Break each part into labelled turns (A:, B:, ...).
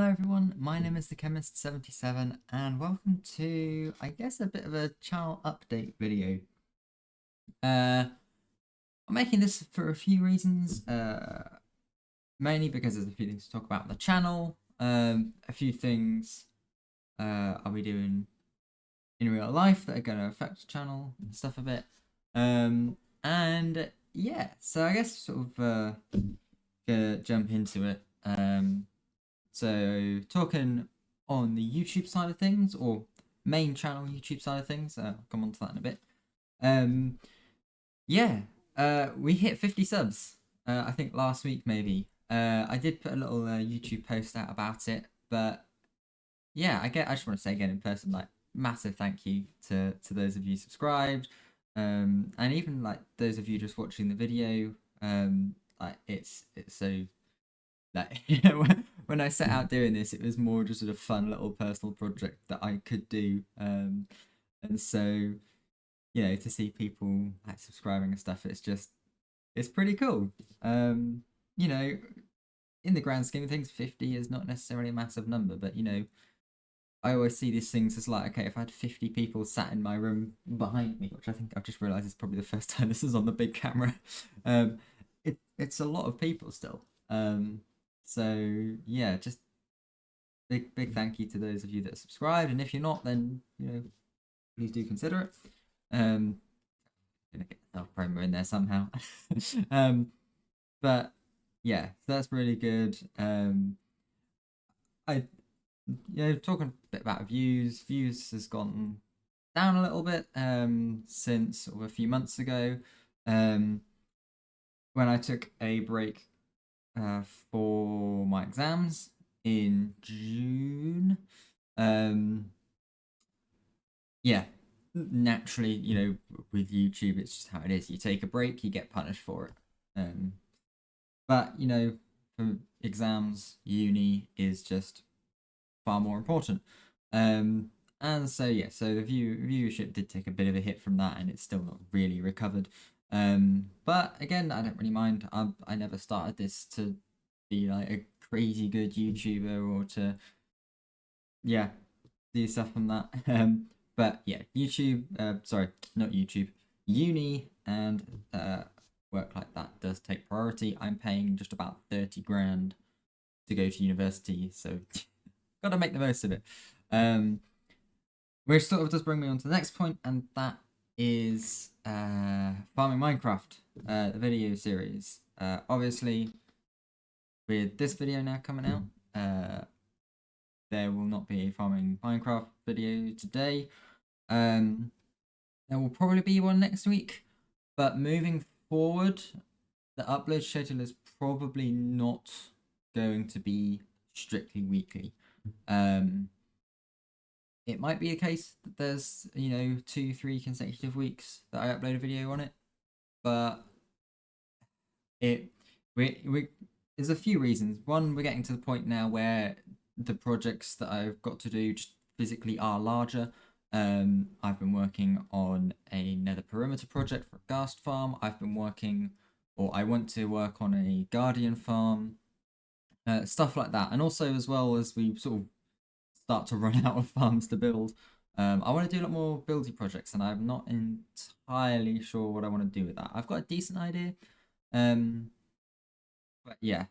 A: Hello everyone, my name is the Chemist77 and welcome to, I guess, a bit of a channel update video. I'm making this for a few reasons, mainly because there's a few things to talk about on the channel, a few things are we doing in real life that are going to affect the channel and stuff a bit, and yeah, so I guess sort of gonna jump into it. So talking on the YouTube side of things, or main channel YouTube side of things, I'll come on to that in a bit. Yeah, we hit 50 subs. I think last week maybe. I did put a little YouTube post out about it, but yeah, I just want to say again in person, like massive thank you to those of you subscribed, and even like those of you just watching the video. Like it's so like when I set out doing this, it was more just sort of fun little personal project that I could do, and so to see people like subscribing and stuff, it's pretty cool. You know, in the grand scheme of things, 50 is not necessarily a massive number, but I always see these things as like, okay, if I had 50 people sat in my room behind me, which I think I've just realised is probably the first time this is on the big camera, it's a lot of people still. So yeah, just big thank you to those of you that subscribed, and if you're not, then please do consider it. Gonna get self promo in there somehow. But yeah, so that's really good. I talking a bit about views has gone down a little bit since sort of a few months ago, when I took a break for my exams in June. Yeah, naturally, with YouTube, it's just how it is. You take a break, you get punished for it. But for exams, uni is just far more important. And so yeah, so the viewership did take a bit of a hit from that, and it's still not really recovered. But again, I don't really mind. I never started this to be like a crazy good YouTuber or to do stuff from that. But yeah, YouTube. Sorry, not YouTube. Uni and work like that does take priority. I'm paying just about 30 grand to go to university, so gotta make the most of it. Which sort of does bring me on to the next point, and that is farming Minecraft, the video series. Obviously, with this video now coming out, there will not be a farming Minecraft video today. There will probably be one next week, but moving forward, the upload schedule is probably not going to be strictly weekly. It might be a case that there's 2-3 consecutive weeks that I upload a video on it, but it we there's a few reasons. One, we're getting to the point now where the projects that I've got to do just physically are larger. I've been working on a Nether Perimeter project for a Ghast farm. I've been working, or I want to work on a Guardian farm, stuff like that. And also, as well as we sort of start to run out of farms to build, I want to do a lot more buildy projects, and I'm not entirely sure what I want to do with that. I've got a decent idea, but yeah,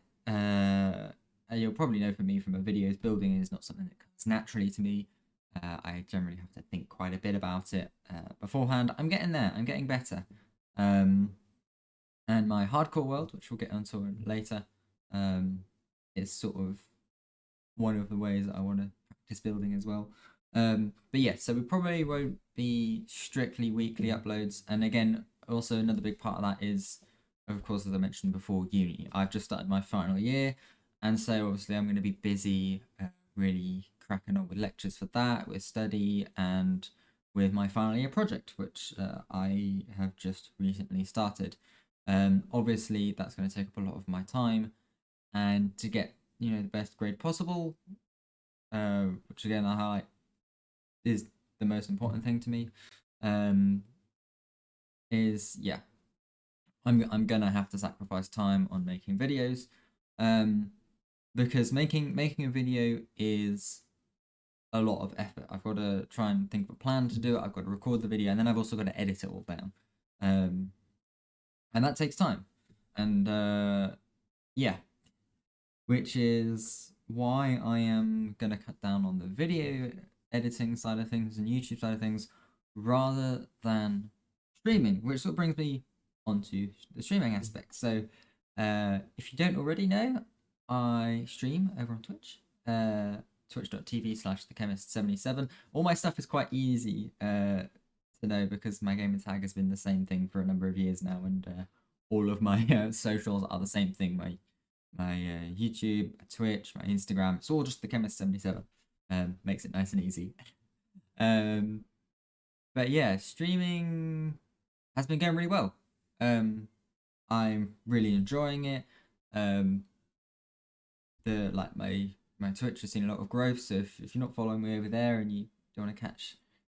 A: you'll probably know from me from my videos, building is not something that comes naturally to me. I generally have to think quite a bit about it beforehand. I'm getting there. I'm getting better. And my hardcore world, which we'll get onto later, is sort of one of the ways that I want to practice building as well. But yeah, so we probably won't be strictly weekly uploads. And again, also another big part of that is, of course, as I mentioned before, uni. I've just started my final year, and so obviously I'm going to be busy, really cracking on with lectures for that, with study, and with my final year project, which I have just recently started. Obviously, that's going to take up a lot of my time, and to get the best grade possible, which again I highlight is the most important thing to me. Is yeah, I'm gonna have to sacrifice time on making videos. because making a video is a lot of effort. I've got to try and think of a plan to do it. I've got to record the video, and then I've also got to edit it all down, and that takes time. And yeah, which is why I am gonna cut down on the video editing side of things and YouTube side of things rather than streaming, which sort of brings me onto the streaming aspect. So, if you don't already know, I stream over on Twitch, twitch.tv/thechemist77. All my stuff is quite easy to know because my gamer tag has been the same thing for a number of years now, and all of my socials are the same thing. My YouTube, my Twitch, my Instagram, it's all just the Chemist77. Makes it nice and easy. But yeah, streaming has been going really well. I'm really enjoying it. My Twitch has seen a lot of growth. So if you're not following me over there and you don't want to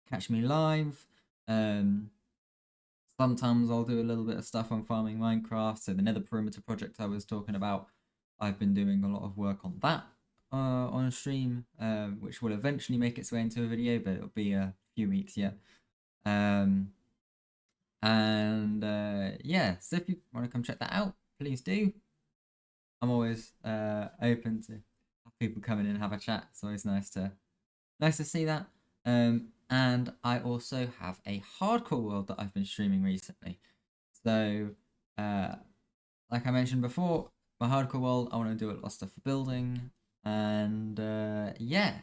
A: catch me live, sometimes I'll do a little bit of stuff on farming Minecraft. So the Nether Perimeter project I was talking about, I've been doing a lot of work on that on a stream, which will eventually make its way into a video, but it'll be a few weeks yet. Yeah, so if you want to come check that out, please do. I'm always open to have people come in and have a chat. It's always nice to see that. And I also have a hardcore world that I've been streaming recently. So, like I mentioned before, my hardcore world, I want to do a lot of stuff for building, and yeah.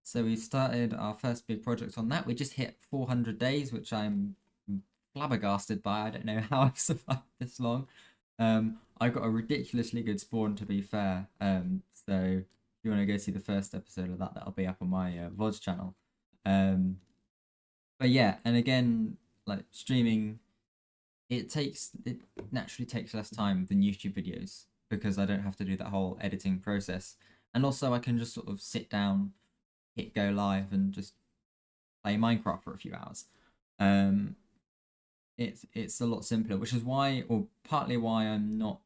A: So we started our first big project on that. We just hit 400 days, which I'm flabbergasted by. I don't know how I've survived this long. I got a ridiculously good spawn, to be fair. So if you want to go see the first episode of that, that'll be up on my VODs channel. But yeah, and again, like streaming, it naturally takes less time than YouTube videos because I don't have to do that whole editing process, and also I can just sort of sit down, hit go live, and just play Minecraft for a few hours. It's a lot simpler, which is why, or partly why, I'm not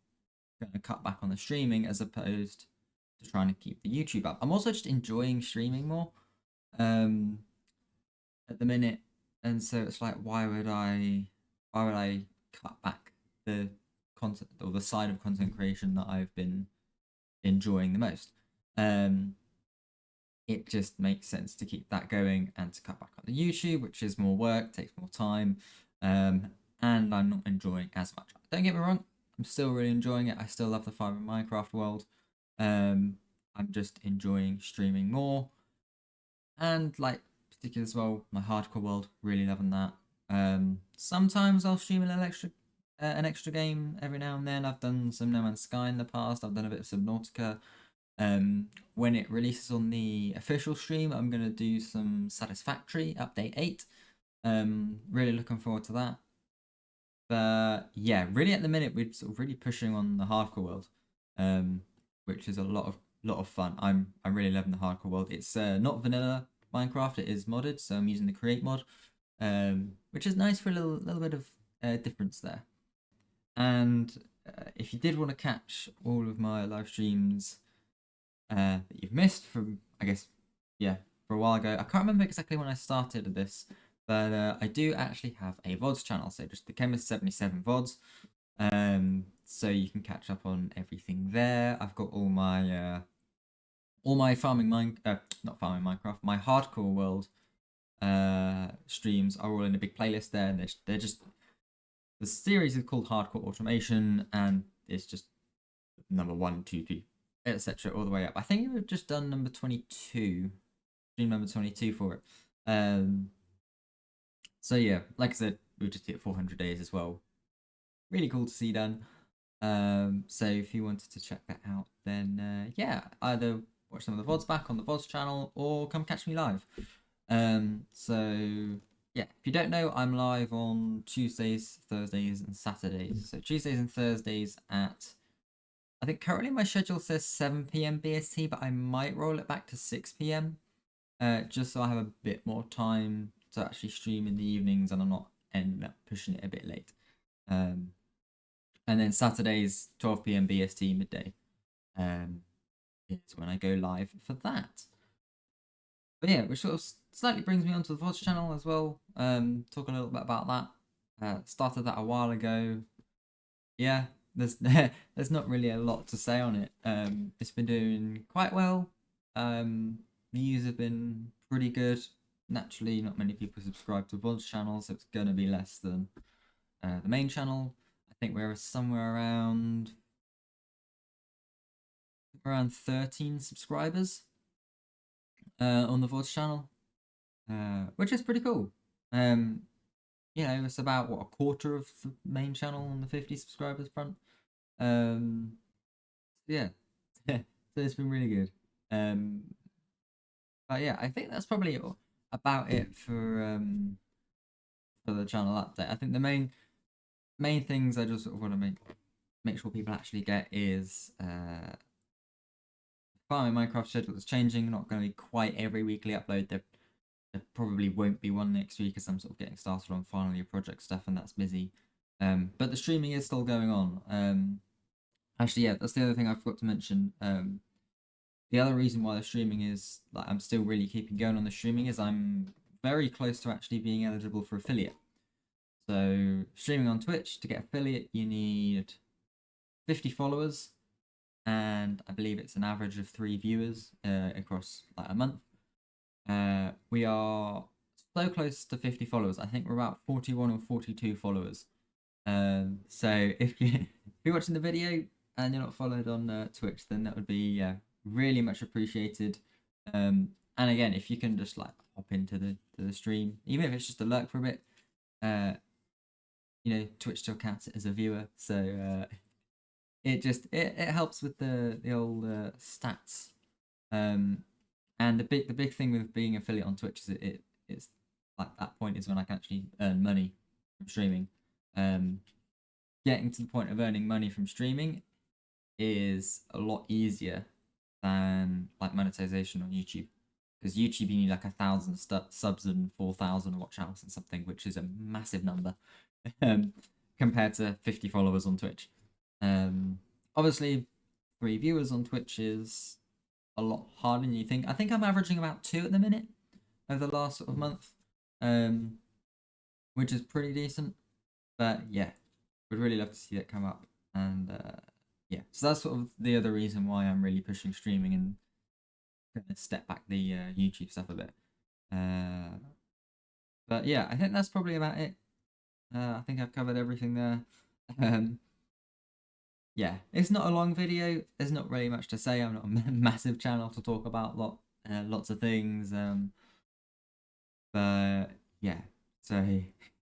A: going to cut back on the streaming as opposed to trying to keep the YouTube up. I'm also just enjoying streaming more at the minute, and so it's like, why would I cut back the content or the side of content creation that I've been enjoying the most? It just makes sense to keep that going and to cut back on the YouTube, which is more work, takes more time, and I'm not enjoying as much. Don't get me wrong, I'm still really enjoying it. I still love the farming Minecraft world. I'm just enjoying streaming more, and like particularly as well, my hardcore world, really loving that. Sometimes I'll stream an extra game every now and then. I've done some No Man's Sky in the past. I've done a bit of Subnautica. When it releases on the official stream, I'm gonna do some Satisfactory Update 8. Really looking forward to that. But yeah, really at the minute we're sort of really pushing on the hardcore world, which is a lot of fun. I'm really loving the hardcore world. It's not vanilla Minecraft. It is modded, so I'm using the Create mod, which is nice for a little bit of difference there. And if you did want to catch all of my live streams that you've missed from, I guess, yeah, for a while ago. I can't remember exactly when I started this, but I do actually have a VODs channel, so just the Chemist77 VODs. So you can catch up on everything there. I've got all my farming not farming Minecraft, my hardcore world streams are all in a big playlist there, and they're just the series is called Hardcore Automation, and it's just number 1, 2, 3, etc. all the way up. I think we've just done number 22, stream number 22 for it. So yeah, like I said, we've just hit 400 days as well. Really cool to see done. So if you wanted to check that out, then yeah, either watch some of the VODs back on the VODs channel or come catch me live. So yeah, if you don't know, I'm live on Tuesdays, Thursdays, and Saturdays. So Tuesdays and Thursdays at, I think currently my schedule says 7 p.m. BST, but I might roll it back to 6 p.m. Just so I have a bit more time to actually stream in the evenings and I'm not ending up pushing it a bit late. And then Saturdays, 12 p.m. BST midday. is when I go live for that. But yeah, which sort of slightly brings me onto the VOD channel as well. Talk a little bit about that. Started that a while ago. Yeah, there's there's not really a lot to say on it. It's been doing quite well. Views have been pretty good. Naturally, not many people subscribe to VOD's channel, so it's gonna be less than the main channel. I think we're somewhere around 13 subscribers on the VOD's channel, which is pretty cool. It's about what, a quarter of the main channel on the 50 subscribers front. Yeah, so it's been really good. But yeah, I think that's probably about it for the channel update. I think the main things I just sort of want to make sure people actually get is farming Minecraft schedule is changing. Not going to be quite every weekly upload. There probably won't be one next week as I'm sort of getting started on final year project stuff and that's busy. But the streaming is still going on. Actually, yeah, that's the other thing I forgot to mention. The other reason why the streaming is like I'm still really keeping going on the streaming is I'm very close to actually being eligible for affiliate. So streaming on Twitch, to get affiliate you need 50 followers and I believe it's an average of 3 viewers across like a month. We are so close to 50 followers. I think we're about 41 or 42 followers. So if you're watching the video and you're not followed on Twitch, then that would be really much appreciated. And again, if you can just like hop into the stream, even if it's just a lurk for a bit, Twitch still counts it as a viewer, so it helps with the old stats. And the big thing with being affiliate on Twitch is it's like that point is when I can actually earn money from streaming. Getting to the point of earning money from streaming is a lot easier than like monetization on YouTube, because YouTube you need like 1,000 subs and 4,000 watch hours and something, which is a massive number compared to 50 followers on Twitch. Obviously 3 viewers on Twitch is a lot harder than you think. I think I'm averaging about 2 at the minute over the last sort of month, which is pretty decent. But yeah, would really love to see that come up. And yeah, so that's sort of the other reason why I'm really pushing streaming and gonna step back the YouTube stuff a bit. But yeah, I think that's probably about it. I think I've covered everything there. Yeah, it's not a long video. There's not really much to say. I'm not a massive channel to talk about lots of things. But yeah, so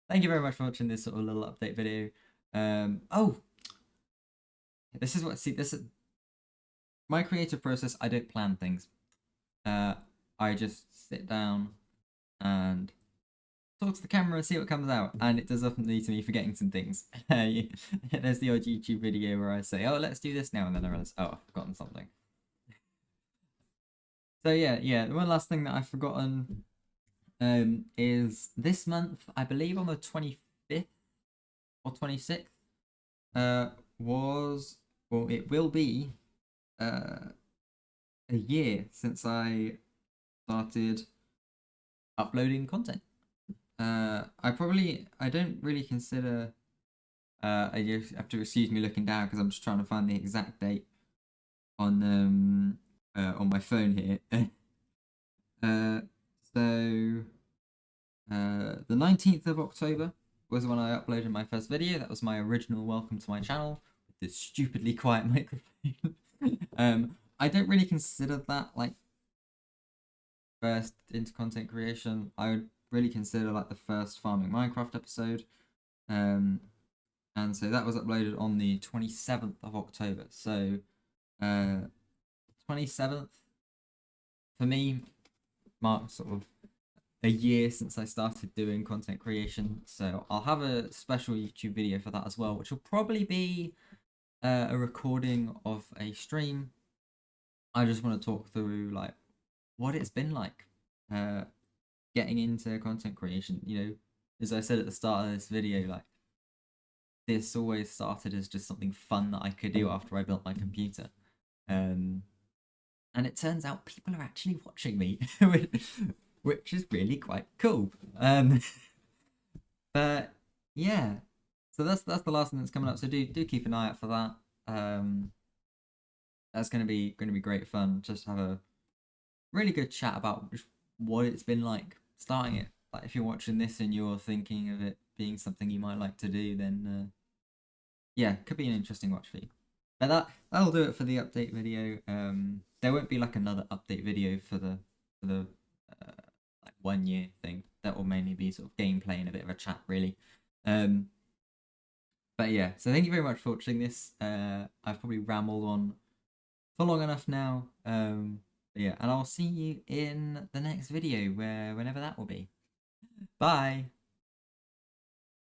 A: thank you very much for watching this sort of little update video. Oh, this is my creative process. I don't plan things. I just sit down and talk to the camera and see what comes out, and it does often lead to me forgetting some things. There's the odd YouTube video where I say, "Oh, let's do this now," and then I realize, "Oh, I've forgotten something." So yeah. One last thing that I've forgotten is this month, I believe on the 25th or 26th, it will be a year since I started uploading content. I don't really consider. You have to excuse me looking down because I'm just trying to find the exact date on my phone here. So the 19th of October was when I uploaded my first video. That was my original welcome to my channel with this stupidly quiet microphone. I don't really consider that like first into content creation. I would really consider like the first farming Minecraft episode. And so that was uploaded on the 27th of October. So 27th for me marks sort of a year since I started doing content creation. So I'll have a special YouTube video for that as well, which will probably be a recording of a stream. I just want to talk through like what it's been like getting into content creation. As I said at the start of this video, like this always started as just something fun that I could do after I built my computer. and it turns out people are actually watching me, which is really quite cool. But yeah, so that's the last thing that's coming up. So do keep an eye out for that. That's gonna be great fun. Just have a really good chat about what it's been like starting it. Like if you're watching this and you're thinking of it being something you might like to do, then yeah, could be an interesting watch for you. But that'll do it for the update video. There won't be like another update video for the uh, like 1 year thing. That will mainly be sort of gameplay and a bit of a chat, really. Um, but yeah, so thank you very much for watching this. I've probably rambled on for long enough now. Yeah, and I'll see you in the next video, whenever that will be. Bye.